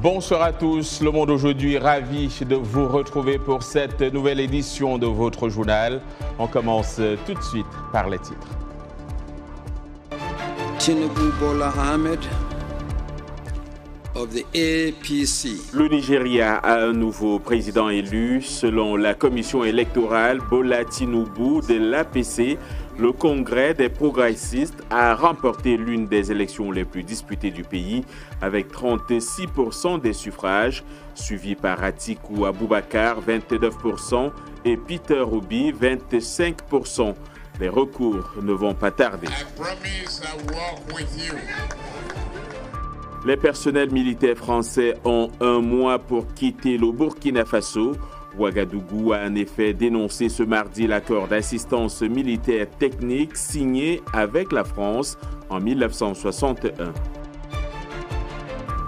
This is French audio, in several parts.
Bonsoir à tous, Le Monde aujourd'hui, ravi de vous retrouver pour cette nouvelle édition de votre journal. On commence tout de suite par les titres. Tinubu Bola Ahmed of the APC. Le Nigeria a un nouveau président élu. Selon la commission électorale, Bola Tinubu de l'APC, le Congrès des progressistes a remporté l'une des élections les plus disputées du pays avec 36% des suffrages, suivi par Atiku Abubakar 29% et Peter Obi 25%. Les recours ne vont pas tarder. Les personnels militaires français ont un mois pour quitter le Burkina Faso. Ouagadougou a en effet dénoncé ce mardi l'accord d'assistance militaire technique signé avec la France en 1961.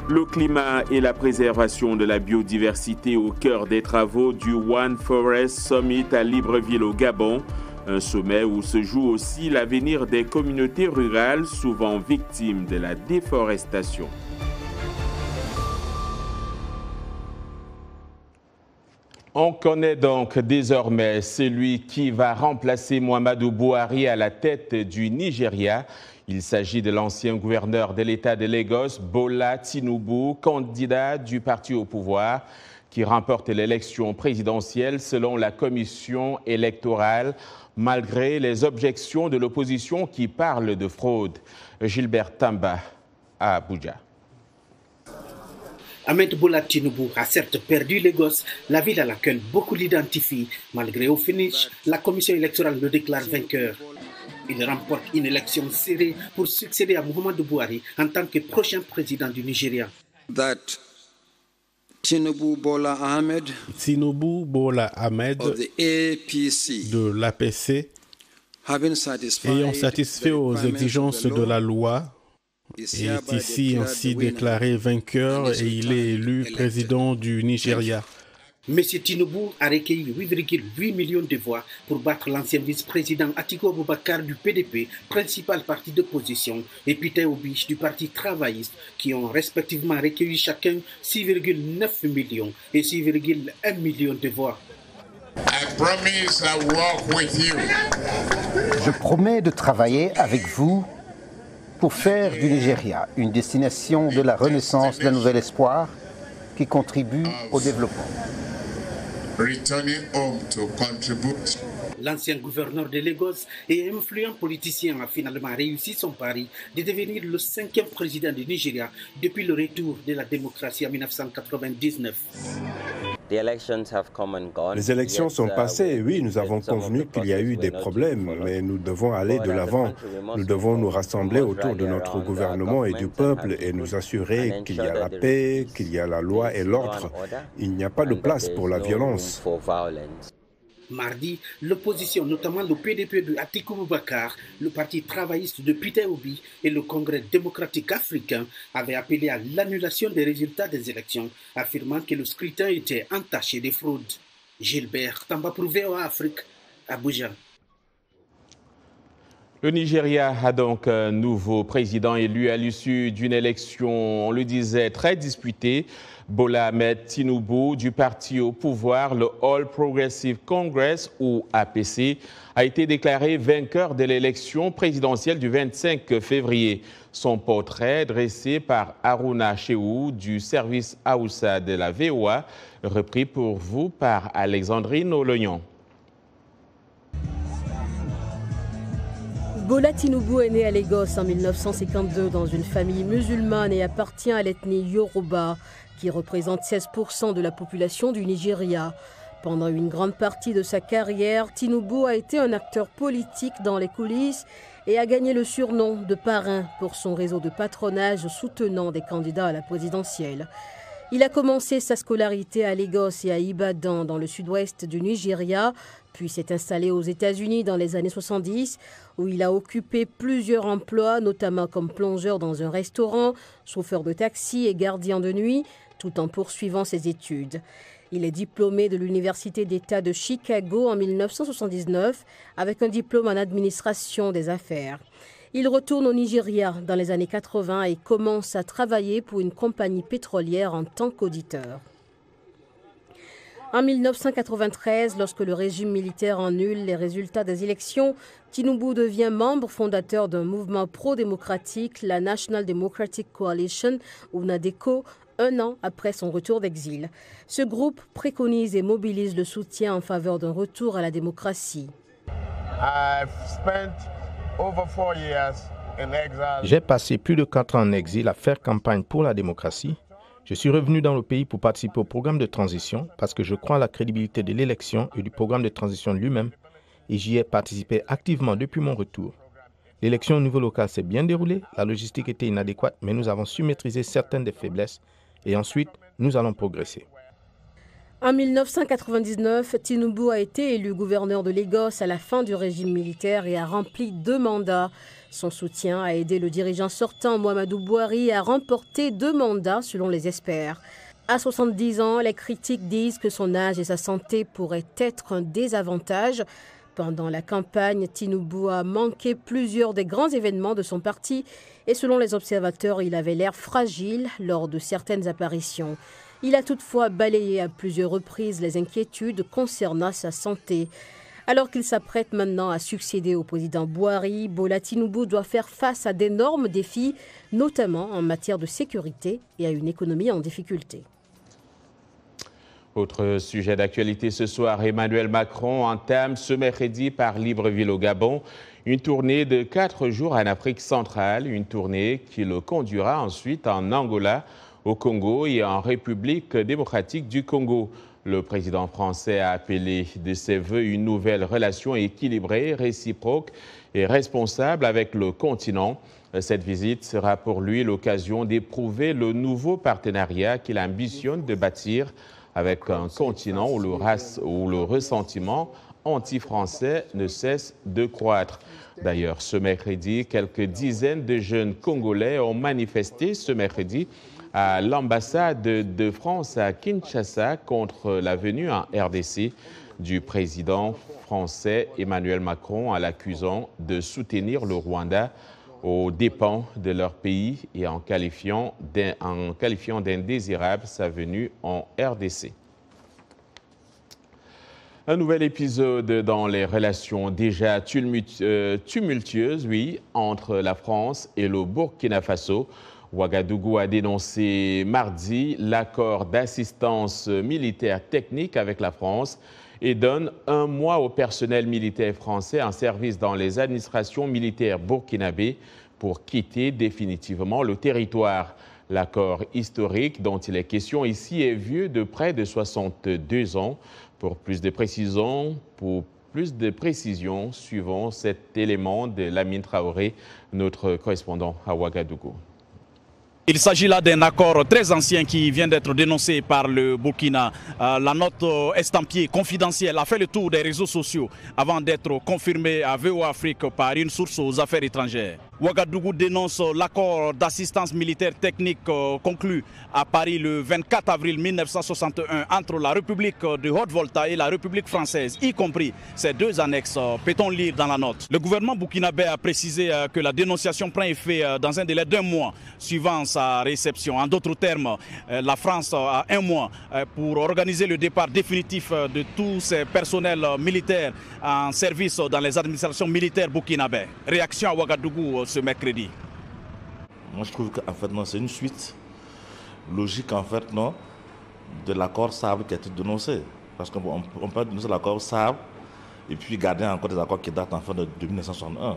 Le climat et la préservation de la biodiversité au cœur des travaux du One Forest Summit à Libreville au Gabon. Un sommet où se joue aussi l'avenir des communautés rurales souvent victimes de la déforestation. On connaît donc désormais celui qui va remplacer Muhammadu Buhari à la tête du Nigeria. Il s'agit de l'ancien gouverneur de l'État de Lagos, Bola Tinubu, candidat du parti au pouvoir, qui remporte l'élection présidentielle selon la commission électorale, malgré les objections de l'opposition qui parle de fraude. Gilbert Tamba à Abuja. Ahmed Bola Tinubu a certes perdu Lagos, la ville à laquelle beaucoup l'identifient. Malgré au finish, la commission électorale le déclare vainqueur. Il remporte une élection serrée pour succéder à Muhammadu Buhari en tant que prochain président du Nigeria. Tinubu Bola Ahmed of the APC, de l'APC, ayant satisfait aux exigences de la loi, est ici ainsi déclaré vainqueur et il est élu président du Nigeria. M. Tinubu a recueilli 8,8 millions de voix pour battre l'ancien vice-président Atiku Abubakar du PDP, principal parti d'opposition, et Peter Obi du parti travailliste, qui ont respectivement recueilli chacun 6,9 millions et 6,1 millions de voix. Je promets de travailler avec vous pour faire du Nigeria une destination de la renaissance d'un nouvel espoir qui contribue au développement. L'ancien gouverneur de Lagos et influent politicien a finalement réussi son pari de devenir le 5e président du Nigeria depuis le retour de la démocratie en 1999. Les élections sont passées, oui, nous avons convenu qu'il y a eu des problèmes, mais nous devons aller de l'avant. Nous devons nous rassembler autour de notre gouvernement et du peuple et nous assurer qu'il y a la paix, qu'il y a la loi et l'ordre. Il n'y a pas de place pour la violence. Mardi, l'opposition, notamment le PDP de Atiku Abubakar, le parti travailliste de Peter Obi et le Congrès démocratique africain avaient appelé à l'annulation des résultats des élections, affirmant que le scrutin était entaché de fraude. Gilbert Tamba pour VOA Afrique, Abuja. Le Nigeria a donc un nouveau président élu à l'issue d'une élection, on le disait, très disputée. Bola Ahmed Tinubu du parti au pouvoir, le All Progressive Congress ou APC, a été déclaré vainqueur de l'élection présidentielle du 25 février. Son portrait dressé par Haruna Shehu du service Hausa de la VOA, repris pour vous par Alexandrine Oloyon. Bola Tinubu est né à Lagos en 1952 dans une famille musulmane et appartient à l'ethnie Yoruba, qui représente 16% de la population du Nigeria. Pendant une grande partie de sa carrière, Tinubu a été un acteur politique dans les coulisses et a gagné le surnom de parrain pour son réseau de patronage soutenant des candidats à la présidentielle. Il a commencé sa scolarité à Lagos et à Ibadan dans le sud-ouest du Nigeria, puis s'est installé aux États-Unis dans les années 70, où il a occupé plusieurs emplois, notamment comme plongeur dans un restaurant, chauffeur de taxi et gardien de nuit, tout en poursuivant ses études. Il est diplômé de l'Université d'État de Chicago en 1979 avec un diplôme en administration des affaires. Il retourne au Nigeria dans les années 80 et commence à travailler pour une compagnie pétrolière en tant qu'auditeur. En 1993, lorsque le régime militaire annule les résultats des élections, Tinubu devient membre fondateur d'un mouvement pro-démocratique, la National Democratic Coalition, ou NADECO, un an après son retour d'exil. Ce groupe préconise et mobilise le soutien en faveur d'un retour à la démocratie. J'ai passé plus de 4 ans en exil à faire campagne pour la démocratie. Je suis revenu dans le pays pour participer au programme de transition parce que je crois à la crédibilité de l'élection et du programme de transition lui-même et j'y ai participé activement depuis mon retour. L'élection au niveau local s'est bien déroulée, la logistique était inadéquate, mais nous avons su maîtriser certaines des faiblesses et ensuite nous allons progresser. En 1999, Tinubu a été élu gouverneur de Lagos à la fin du régime militaire et a rempli 2 mandats. Son soutien a aidé le dirigeant sortant Muhammadu Buhari à remporter 2 mandats selon les experts. À 70 ans, les critiques disent que son âge et sa santé pourraient être un désavantage. Pendant la campagne, Tinubu a manqué plusieurs des grands événements de son parti et selon les observateurs, il avait l'air fragile lors de certaines apparitions. Il a toutefois balayé à plusieurs reprises les inquiétudes concernant sa santé. Alors qu'il s'apprête maintenant à succéder au président Buhari, Bola Tinubu doit faire face à d'énormes défis, notamment en matière de sécurité et à une économie en difficulté. Autre sujet d'actualité ce soir, Emmanuel Macron entame ce mercredi par Libreville au Gabon une tournée de 4 jours en Afrique centrale, une tournée qui le conduira ensuite en Angola, au Congo et en République démocratique du Congo. Le président français a appelé de ses voeux une nouvelle relation équilibrée, réciproque et responsable avec le continent. Cette visite sera pour lui l'occasion d'éprouver le nouveau partenariat qu'il ambitionne de bâtir avec un continent où le ressentiment anti-français ne cesse de croître. D'ailleurs, ce mercredi, quelques dizaines de jeunes Congolais ont manifesté ce mercredi à l'ambassade de France à Kinshasa contre la venue en RDC du président français Emmanuel Macron en l'accusant de soutenir le Rwanda aux dépens de leur pays et en qualifiant d'indésirable sa venue en RDC. Un nouvel épisode dans les relations déjà tumultueuses, entre la France et le Burkina Faso. Ouagadougou a dénoncé mardi l'accord d'assistance militaire technique avec la France et donne 1 mois au personnel militaire français en service dans les administrations militaires burkinabées pour quitter définitivement le territoire. L'accord historique dont il est question ici est vieux de près de 62 ans. Pour plus de précisions, suivons cet élément de Lamine Traoré, notre correspondant à Ouagadougou. Il s'agit là d'un accord très ancien qui vient d'être dénoncé par le Burkina. La note estampillée confidentielle a fait le tour des réseaux sociaux avant d'être confirmée à VOA Afrique par une source aux affaires étrangères. Ouagadougou dénonce l'accord d'assistance militaire technique conclu à Paris le 24 avril 1961 entre la République de Haute-Volta et la République française, y compris ces 2 annexes, peut-on lire dans la note. Le gouvernement burkinabé a précisé que la dénonciation prend effet dans un délai d'1 mois suivant sa réception. En d'autres termes, la France a 1 mois pour organiser le départ définitif de tous ces personnels militaires en service dans les administrations militaires burkinabées. Réaction à Ouagadougou ce mercredi. Moi je trouve qu'en fait non, c'est une suite logique en fait non de l'accord Sable qui a été dénoncé. Parce qu'on peut dénoncer l'accord Sable et puis garder encore des accords qui datent en fait de 1961.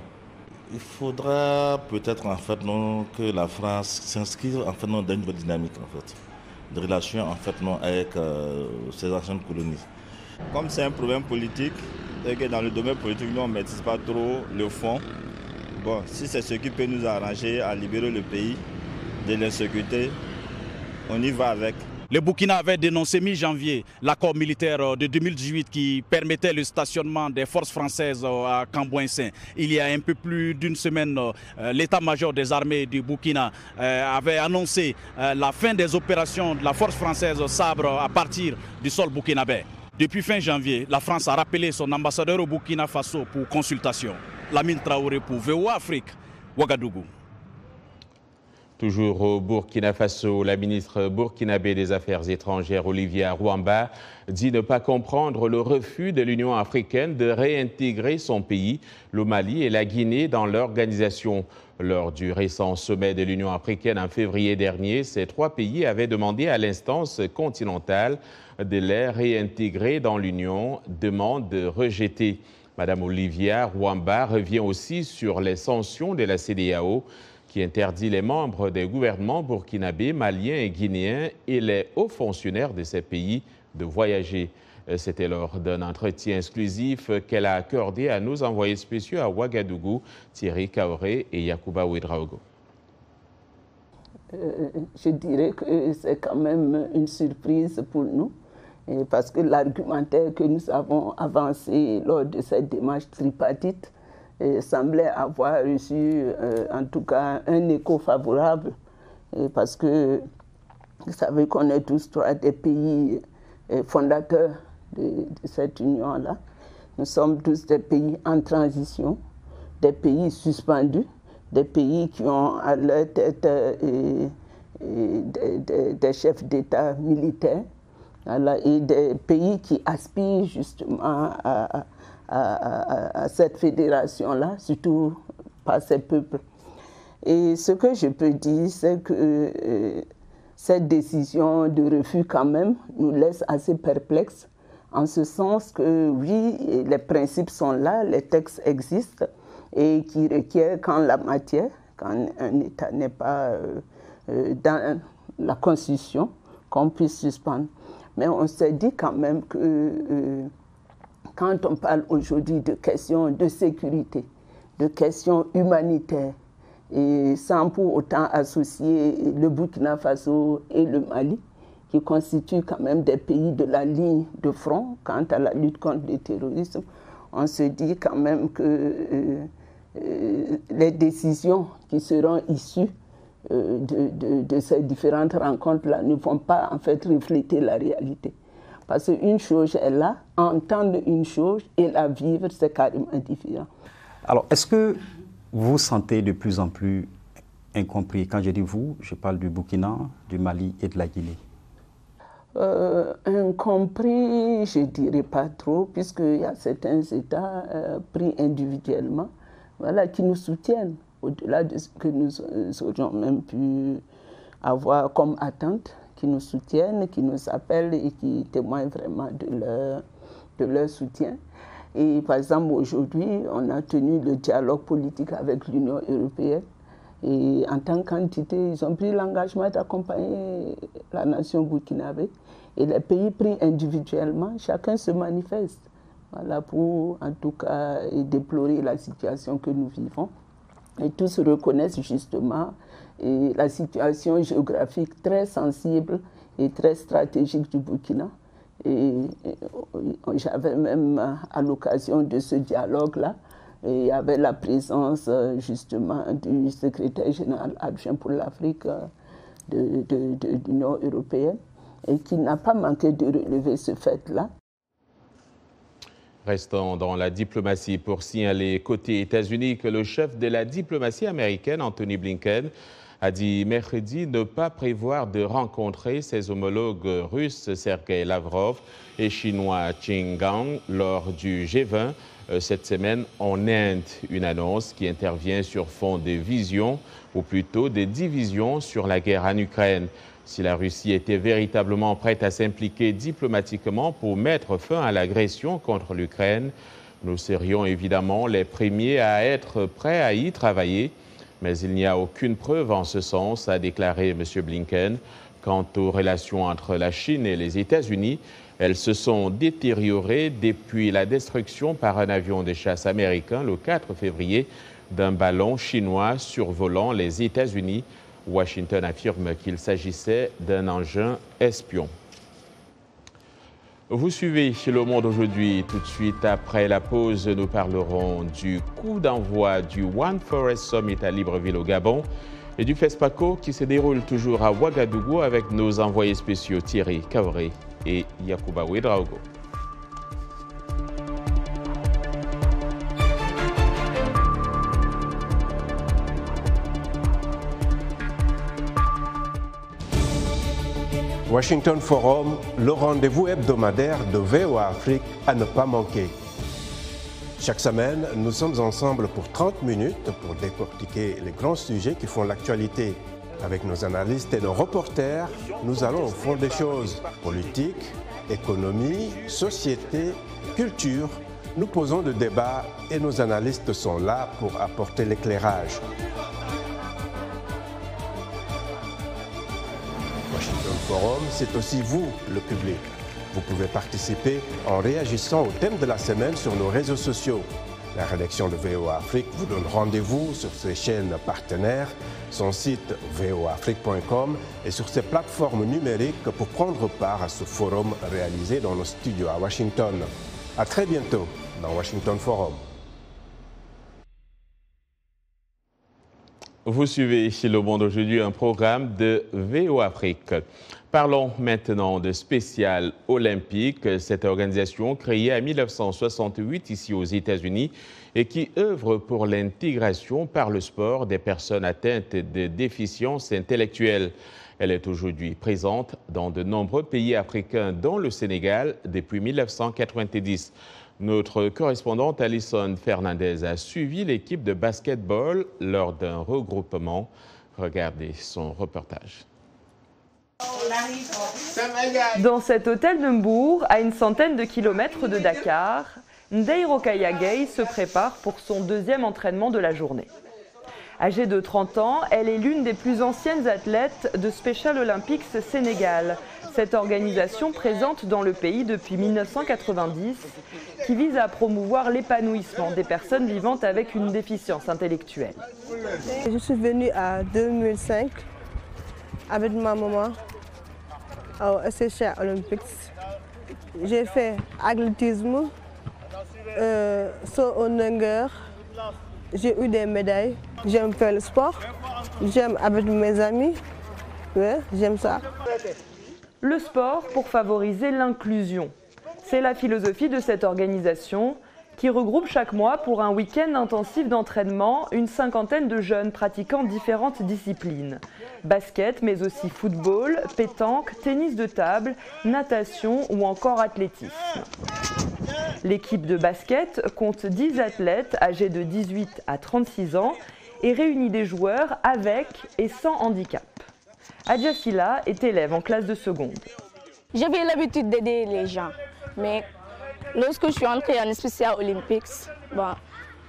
Il faudra peut-être en fait non que la France s'inscrive en fait non dans une nouvelle dynamique en fait de relations en fait non avec ses anciennes colonies. Comme c'est un problème politique et que dans le domaine politique nous on ne maîtrise pas trop le fond. Bon, si c'est ce qui peut nous arranger à libérer le pays de l'insécurité, on y va avec. Le Burkina avait dénoncé mi-janvier l'accord militaire de 2018 qui permettait le stationnement des forces françaises à Cambouin-Saint. Il y a un peu plus d'une semaine, l'état-major des armées du Burkina avait annoncé la fin des opérations de la force française Sabre à partir du sol burkinabé. Depuis fin janvier, la France a rappelé son ambassadeur au Burkina Faso pour consultation. Lamine Traoré pour VOA Afrique, Ouagadougou. Toujours au Burkina Faso, la ministre burkinabé des Affaires étrangères, Olivia Rwamba, dit ne pas comprendre le refus de l'Union africaine de réintégrer son pays, le Mali et la Guinée, dans l'organisation. Lors du récent sommet de l'Union africaine en février dernier, ces trois pays avaient demandé à l'instance continentale de les réintégrer dans l'Union, demande rejetée. Madame Olivia Rwamba revient aussi sur les sanctions de la CEDEAO qui interdit les membres des gouvernements burkinabés, maliens et guinéens et les hauts fonctionnaires de ces pays de voyager. C'était lors d'un entretien exclusif qu'elle a accordé à nos envoyés spéciaux à Ouagadougou, Thierry Kaoré et Yacouba Ouedraogo. Je dirais que c'est quand même une surprise pour nous, parce que l'argumentaire que nous avons avancé lors de cette démarche tripartite semblait avoir reçu en tout cas un écho favorable, parce que vous savez qu'on est tous trois des pays fondateurs de cette union-là. Nous sommes tous des pays en transition, des pays suspendus, des pays qui ont à leur tête des chefs d'État militaires, voilà, et des pays qui aspirent justement à cette fédération-là, surtout par ces peuples. Et ce que je peux dire, c'est que cette décision de refus, quand même, nous laisse assez perplexes, en ce sens que, oui, les principes sont là, les textes existent, et qui requièrent qu'en la matière, quand un État n'est pas dans la Constitution, qu'on puisse suspendre. Mais on s'est dit quand même que quand on parle aujourd'hui de questions de sécurité, de questions humanitaires, et sans pour autant associer le Burkina Faso et le Mali, qui constituent quand même des pays de la ligne de front quant à la lutte contre le terrorisme, on se dit quand même que les décisions qui seront issues de ces différentes rencontres-là ne vont pas en fait refléter la réalité. Parce qu'une chose est là, entendre une chose et la vivre, c'est carrément différent. Alors, est-ce que vous vous sentez de plus en plus incompris? Quand je dis vous, je parle du Burkina, du Mali et de la Guinée. Incompris, je ne dirais pas trop, puisqu'il y a certains États pris individuellement, voilà, qui nous soutiennent, au-delà de ce que nous aurions même pu avoir comme attente, qui nous soutiennent, qui nous appellent et qui témoignent vraiment de leur soutien. Et par exemple, aujourd'hui, on a tenu le dialogue politique avec l'Union européenne. Et en tant qu'entité, ils ont pris l'engagement d'accompagner la nation burkinabé. Et les pays pris individuellement, chacun se manifeste. Voilà, pour en tout cas déplorer la situation que nous vivons. Et tous reconnaissent justement la situation géographique très sensible et très stratégique du Burkina. Et j'avais même, à l'occasion de ce dialogue-là, il y avait la présence justement du secrétaire général adjoint pour l'Afrique de l'Union européenne, et qui n'a pas manqué de relever ce fait-là. Restons dans la diplomatie pour signaler côté États-Unis que le chef de la diplomatie américaine, Anthony Blinken, a dit mercredi ne pas prévoir de rencontrer ses homologues russes Sergei Lavrov et chinois Qin Gang lors du G20 cette semaine en Inde. Une annonce qui intervient sur fond de vision, ou plutôt de division sur la guerre en Ukraine. Si la Russie était véritablement prête à s'impliquer diplomatiquement pour mettre fin à l'agression contre l'Ukraine, nous serions évidemment les premiers à être prêts à y travailler. Mais il n'y a aucune preuve en ce sens, a déclaré M. Blinken. Quant aux relations entre la Chine et les États-Unis, elles se sont détériorées depuis la destruction par un avion de chasse américain le 4 février d'un ballon chinois survolant les États-Unis. Washington affirme qu'il s'agissait d'un engin espion. Vous suivez Le Monde aujourd'hui. Tout de suite après la pause, nous parlerons du coup d'envoi du One Forest Summit à Libreville au Gabon et du FESPACO qui se déroule toujours à Ouagadougou avec nos envoyés spéciaux Thierry Kaoré et Yacouba Ouedraogo. Washington Forum, le rendez-vous hebdomadaire de VOA Afrique à ne pas manquer. Chaque semaine, nous sommes ensemble pour 30 minutes pour décortiquer les grands sujets qui font l'actualité. Avec nos analystes et nos reporters, nous allons au fond des choses. Politique, économie, société, culture. Nous posons le débat et nos analystes sont là pour apporter l'éclairage. Washington Forum, c'est aussi vous, le public. Vous pouvez participer en réagissant au thème de la semaine sur nos réseaux sociaux. La rédaction de VOA Afrique vous donne rendez-vous sur ses chaînes partenaires, son site voafrique.com et sur ses plateformes numériques pour prendre part à ce forum réalisé dans nos studios à Washington. À très bientôt dans Washington Forum. Vous suivez chez Le Monde aujourd'hui un programme de VOA Afrique. Parlons maintenant de Spécial Olympique, cette organisation créée en 1968 ici aux États-Unis et qui œuvre pour l'intégration par le sport des personnes atteintes de déficiences intellectuelles. Elle est aujourd'hui présente dans de nombreux pays africains, dont le Sénégal, depuis 1990. Notre correspondante Alison Fernandez a suivi l'équipe de basketball lors d'un regroupement. Regardez son reportage. Dans cet hôtel de Mbour, à une centaine de kilomètres de Dakar, Ndeye Rokhaya Gueye se prépare pour son deuxième entraînement de la journée. Âgée de 30 ans, elle est l'une des plus anciennes athlètes de Special Olympics Sénégal, cette organisation présente dans le pays depuis 1990 qui vise à promouvoir l'épanouissement des personnes vivant avec une déficience intellectuelle. Je suis venue en 2005 avec ma maman au Special Olympics. J'ai fait athlétisme, saut en longueur. J'ai eu des médailles. J'aime faire le sport. J'aime avec mes amis. Ouais, j'aime ça. Le sport pour favoriser l'inclusion. C'est la philosophie de cette organisation qui regroupe chaque mois pour un week-end intensif d'entraînement une cinquantaine de jeunes pratiquant différentes disciplines. Basket, mais aussi football, pétanque, tennis de table, natation ou encore athlétisme. L'équipe de basket compte 10 athlètes âgés de 18 à 36 ans et réunit des joueurs avec et sans handicap. Adja Silla est élève en classe de seconde. J'avais l'habitude d'aider les gens, mais lorsque je suis entrée en Special Olympics, bon,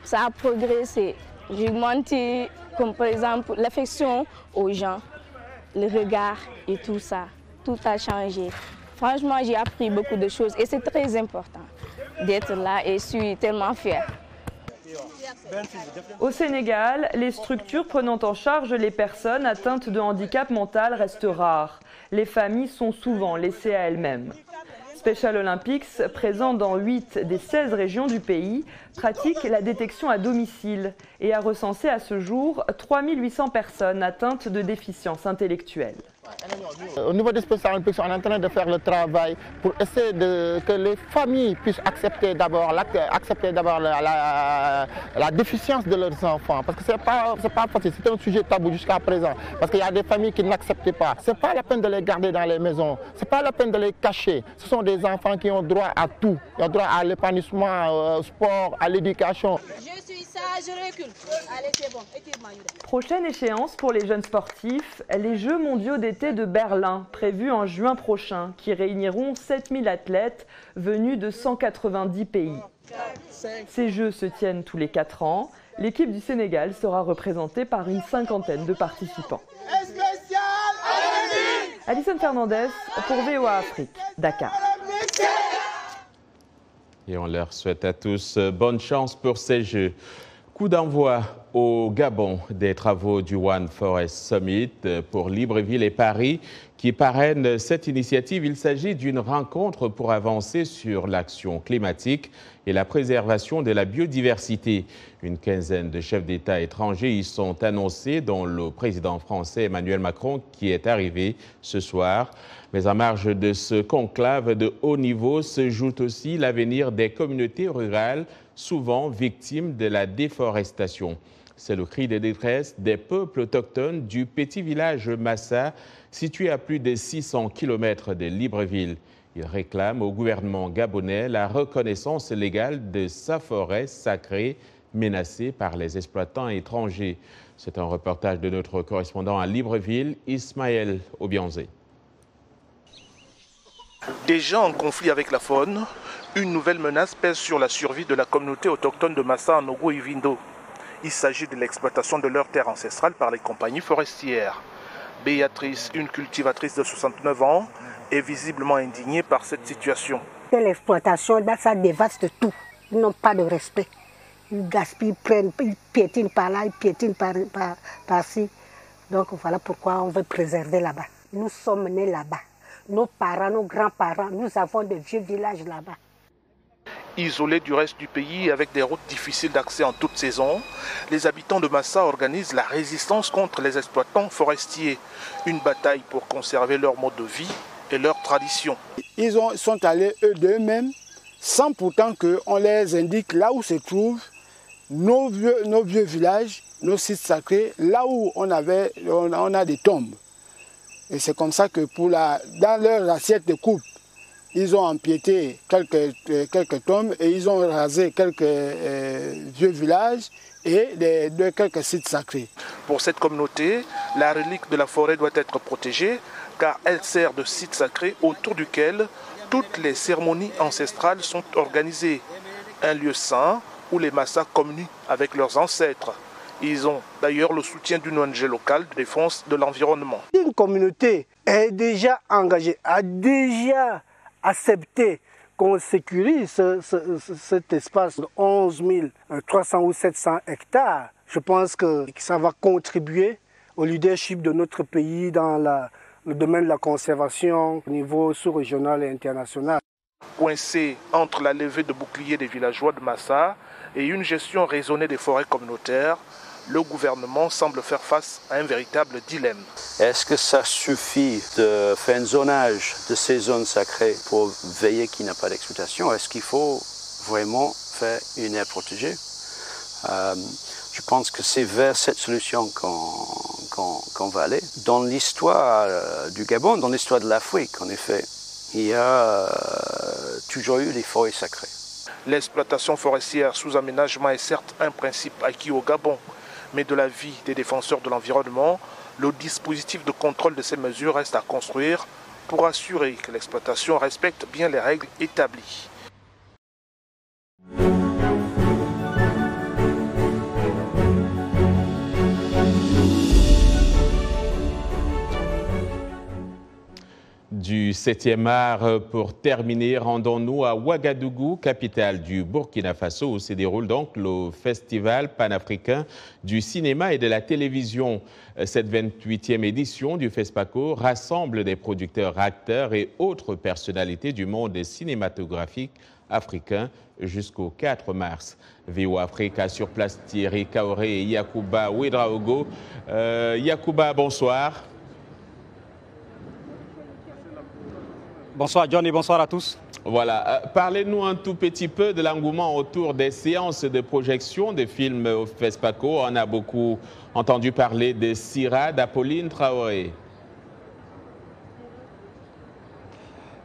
ça a progressé. J'ai augmenté, comme par exemple, l'affection aux gens, le regard et tout ça. Tout a changé. Franchement, j'ai appris beaucoup de choses et c'est très important d'être là et je suis tellement fière. Au Sénégal, les structures prenant en charge les personnes atteintes de handicap mental restent rares. Les familles sont souvent laissées à elles-mêmes. Special Olympics, présent dans 8 des 16 régions du pays, pratique la détection à domicile et a recensé à ce jour 3800 personnes atteintes de déficience intellectuelle. Au niveau des Special Olympics, on est en train de faire le travail pour essayer que les familles puissent accepter d'abord la déficience de leurs enfants. Parce que ce n'est pas facile, c'est un sujet tabou jusqu'à présent. Parce qu'il y a des familles qui n'acceptent pas. Ce n'est pas la peine de les garder dans les maisons, ce n'est pas la peine de les cacher. Ce sont des enfants qui ont droit à tout. Ils ont droit à l'épanouissement, au sport, à l'éducation. Je suis sage, je recule. Allez, c'est bon. Prochaine échéance pour les jeunes sportifs, les Jeux mondiaux d'été de Berlin, prévus en juin prochain, qui réuniront 7000 athlètes venus de 190 pays. Ces Jeux se tiennent tous les 4 ans. L'équipe du Sénégal sera représentée par une cinquantaine de participants. Alison Fernandez pour VOA Afrique, Dakar. Et on leur souhaite à tous bonne chance pour ces Jeux. Coup d'envoi au Gabon des travaux du One Forest Summit pour Libreville et Paris qui parrainent cette initiative. Il s'agit d'une rencontre pour avancer sur l'action climatique et la préservation de la biodiversité. Une quinzaine de chefs d'État étrangers y sont annoncés, dont le président français Emmanuel Macron qui est arrivé ce soir. Mais en marge de ce conclave de haut niveau se joue aussi l'avenir des communautés rurales, souvent victimes de la déforestation. C'est le cri de détresse des peuples autochtones du petit village Massa, situé à plus de 600 km de Libreville. Ils réclament au gouvernement gabonais la reconnaissance légale de sa forêt sacrée menacée par les exploitants étrangers. C'est un reportage de notre correspondant à Libreville, Ismaël Obianzé. Déjà en conflit avec la faune, une nouvelle menace pèse sur la survie de la communauté autochtone de Massa en Ogo-Ivindo. Il s'agit de l'exploitation de leurs terres ancestrales par les compagnies forestières. Béatrice, une cultivatrice de 69 ans, est visiblement indignée par cette situation. L'exploitation, ça dévaste tout. Ils n'ont pas de respect. Ils gaspillent, ils piétinent par là, ils piétinent par-ci. Donc voilà pourquoi on veut préserver là-bas. Nous sommes nés là-bas. Nos parents, nos grands-parents, nous avons de vieux villages là-bas. Isolés du reste du pays avec des routes difficiles d'accès en toute saison, les habitants de Massa organisent la résistance contre les exploitants forestiers. Une bataille pour conserver leur mode de vie et leurs traditions. Ils sont allés eux-mêmes sans pourtant qu'on les indique là où se trouvent nos vieux villages, nos sites sacrés, là où on a des tombes. Et c'est comme ça que dans leur assiette de coupe, ils ont empiété quelques tombes et ils ont rasé quelques vieux villages et quelques sites sacrés. Pour cette communauté, la relique de la forêt doit être protégée car elle sert de site sacré autour duquel toutes les cérémonies ancestrales sont organisées. Un lieu saint où les Massa communient avec leurs ancêtres. Ils ont d'ailleurs le soutien d'une ONG locale de défense de l'environnement. Une communauté est déjà engagée, a déjà accepté qu'on sécurise cet espace de 11 300 ou 700 hectares. Je pense que ça va contribuer au leadership de notre pays dans le domaine de la conservation au niveau sous-régional et international. Coincé entre la levée de boucliers des villageois de Massa et une gestion raisonnée des forêts communautaires, le gouvernement semble faire face à un véritable dilemme. Est-ce que ça suffit de faire un zonage de ces zones sacrées pour veiller qu'il n'y a pas d'exploitation? Est-ce qu'il faut vraiment faire une aire protégée? Je pense que c'est vers cette solution qu'on va aller. Dans l'histoire du Gabon, dans l'histoire de l'Afrique, en effet, il y a toujours eu des forêts sacrées. L'exploitation forestière sous aménagement est certes un principe acquis au Gabon, mais de l'avis des défenseurs de l'environnement, le dispositif de contrôle de ces mesures reste à construire pour assurer que l'exploitation respecte bien les règles établies. Du 7e art pour terminer, rendons-nous à Ouagadougou, capitale du Burkina Faso, où se déroule donc le festival panafricain du cinéma et de la télévision. Cette 28e édition du FESPACO rassemble des producteurs, acteurs et autres personnalités du monde cinématographique africain jusqu'au 4 mars. VOA Africa sur place, Thierry Kaoré et Yacouba Ouedraogo. Yacouba, bonsoir. Bonsoir John et bonsoir à tous. Voilà, parlez-nous un tout petit peu de l'engouement autour des séances de projection des films au FESPACO. On a beaucoup entendu parler de Sira, d'Apolline Traoré.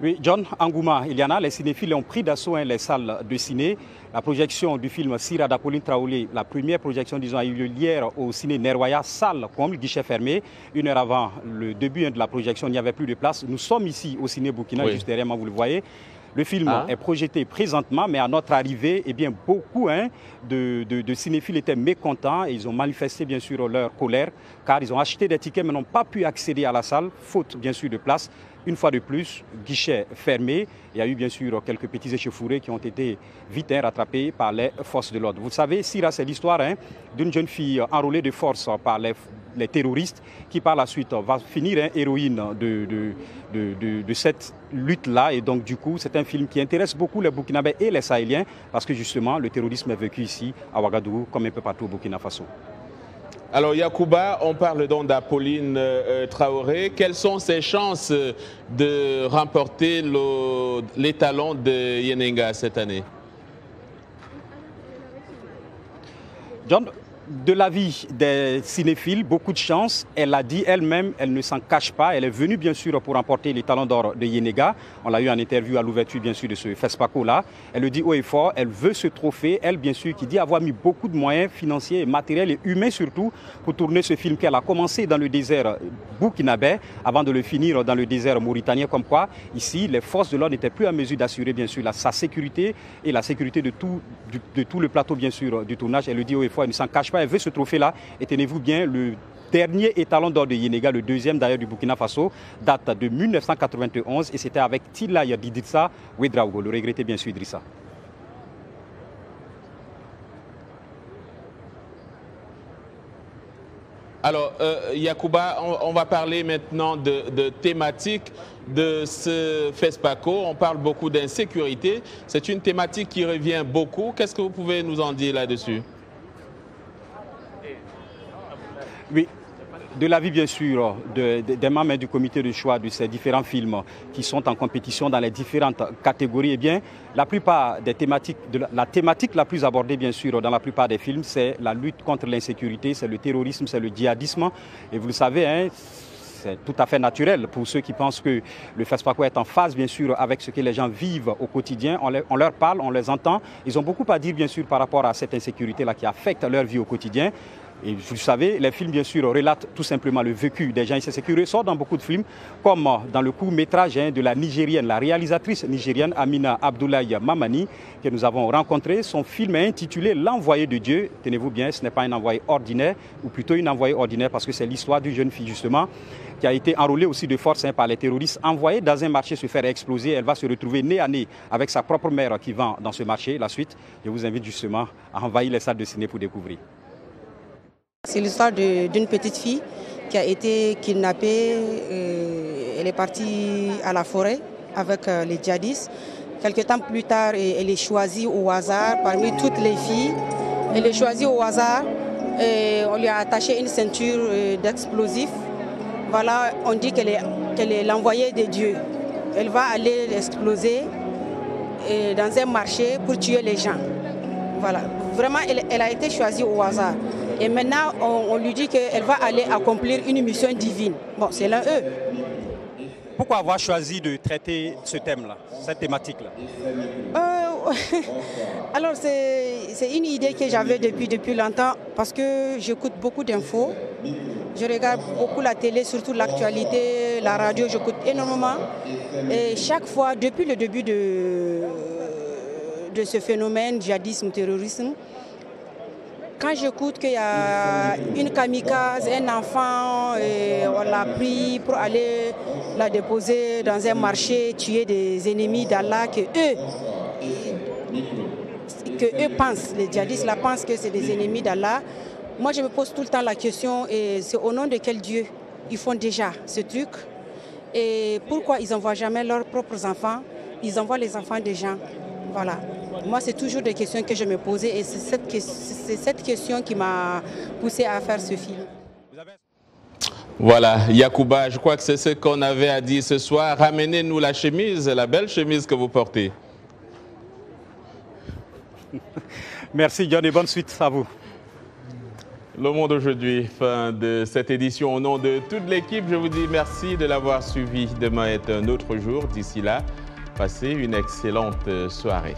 Oui, John, engouement, il y en a. Les cinéphiles ont pris d'assaut les salles de ciné. La projection du film Sira d'Apolline Traoré, la première projection, disons, a eu lieu hier au ciné Nerwaya, salle comme guichet fermé. Une heure avant le début de la projection, il n'y avait plus de place. Nous sommes ici au ciné Burkina, juste derrière moi, vous le voyez. Le film est projeté présentement, mais à notre arrivée, eh bien, beaucoup de cinéphiles étaient mécontents et ils ont manifesté bien sûr leur colère car ils ont acheté des tickets mais n'ont pas pu accéder à la salle, faute bien sûr de place. Une fois de plus, guichet fermé. Il y a eu bien sûr quelques petits échauffourés qui ont été vite rattrapés par les forces de l'ordre. Vous savez, Sira, c'est l'histoire d'une jeune fille enrôlée de force par les terroristes qui par la suite va finir héroïne de cette lutte-là. Et donc du coup, c'est un film qui intéresse beaucoup les Burkinabés et les Sahéliens parce que justement, le terrorisme est vécu ici à Ouagadougou comme un peu partout au Burkina Faso. Alors Yacouba, on parle donc d'Apolline Traoré. Quelles sont ses chances de remporter les talons de Yenenga cette année? John, de l'avis des cinéphiles, beaucoup de chance. Elle l'a dit elle-même, elle ne s'en cache pas. Elle est venue bien sûr pour remporter les Talons d'Or de Yenega. On l'a eu en interview à l'ouverture bien sûr de ce FESPACO-là. Elle le dit haut et fort, elle veut ce trophée. Elle bien sûr qui dit avoir mis beaucoup de moyens financiers, matériels et humains surtout pour tourner ce film qu'elle a commencé dans le désert burkinabé avant de le finir dans le désert mauritanien. Comme quoi, ici, les forces de l'ordre n'étaient plus à mesure d'assurer bien sûr sa sécurité et la sécurité de tout le plateau bien sûr du tournage. Elle le dit haut et fort, elle ne s'en cache pas. Elle veut ce trophée-là. Et tenez-vous bien, le dernier étalon d'or de Yenega, le deuxième d'ailleurs du Burkina Faso, date de 1991 et c'était avec Tilaya Didissa Ouedraogo, le regretté bien sûr Idrissa. Alors, Yacouba, on va parler maintenant de thématique de ce FESPACO. On parle beaucoup d'insécurité. C'est une thématique qui revient beaucoup. Qu'est-ce que vous pouvez nous en dire là-dessus? Oui, de l'avis bien sûr des membres du comité de choix de ces différents films qui sont en compétition dans les différentes catégories, eh bien, la plupart des thématiques, la thématique la plus abordée bien sûr dans la plupart des films, c'est la lutte contre l'insécurité, c'est le terrorisme, c'est le djihadisme. Et vous le savez, hein, c'est tout à fait naturel pour ceux qui pensent que le FESPACO est en phase bien sûr avec ce que les gens vivent au quotidien. On leur parle, on les entend. Ils ont beaucoup à dire bien sûr par rapport à cette insécurité-là qui affecte leur vie au quotidien. Et vous le savez, les films, bien sûr, relatent tout simplement le vécu des gens. Et c'est ce qui ressort dans beaucoup de films, comme dans le court-métrage de la Nigérienne, la réalisatrice nigérienne Amina Abdoulaye Mamani, que nous avons rencontrée. Son film est intitulé L'Envoyé de Dieu. Tenez-vous bien, ce n'est pas un envoyé ordinaire, ou plutôt une envoyée ordinaire, parce que c'est l'histoire d'une jeune fille, justement, qui a été enrôlée aussi de force par les terroristes, envoyée dans un marché se faire exploser. Elle va se retrouver nez à nez avec sa propre mère qui vend dans ce marché. La suite, je vous invite justement à envahir les salles de ciné pour découvrir. C'est l'histoire d'une petite fille qui a été kidnappée. Elle est partie à la forêt avec les djihadistes. Quelques temps plus tard, elle est choisie au hasard parmi toutes les filles. Elle est choisie au hasard. Et on lui a attaché une ceinture d'explosifs. Voilà, on dit qu'elle est l'envoyée de Dieu. Elle va aller exploser dans un marché pour tuer les gens. Voilà, vraiment, elle a été choisie au hasard. Et maintenant, on lui dit qu'elle va aller accomplir une mission divine. Bon, c'est l'un eux. Pourquoi avoir choisi de traiter ce thème-là, cette thématique-là? Alors, c'est une idée que j'avais depuis longtemps parce que j'écoute beaucoup d'infos. Je regarde beaucoup la télé, surtout l'actualité, la radio, j'écoute énormément. Et chaque fois, depuis le début de ce phénomène, djihadisme, terrorisme, quand j'écoute qu'il y a une kamikaze, un enfant, on l'a pris pour aller la déposer dans un marché, tuer des ennemis d'Allah, que eux pensent, les djihadistes là pensent que c'est des ennemis d'Allah. Moi je me pose tout le temps la question, et c'est au nom de quel Dieu ils font déjà ce truc? Et pourquoi ils n'envoient jamais leurs propres enfants? Ils envoient les enfants des gens. Voilà. Moi, c'est toujours des questions que je me posais et c'est cette question qui m'a poussé à faire ce film. Voilà, Yacouba, je crois que c'est ce qu'on avait à dire ce soir. Ramenez-nous la chemise, la belle chemise que vous portez. Merci John et bonne suite à vous. Le Monde aujourd'hui, fin de cette édition. Au nom de toute l'équipe, je vous dis merci de l'avoir suivi. Demain est un autre jour. D'ici là, passez une excellente soirée.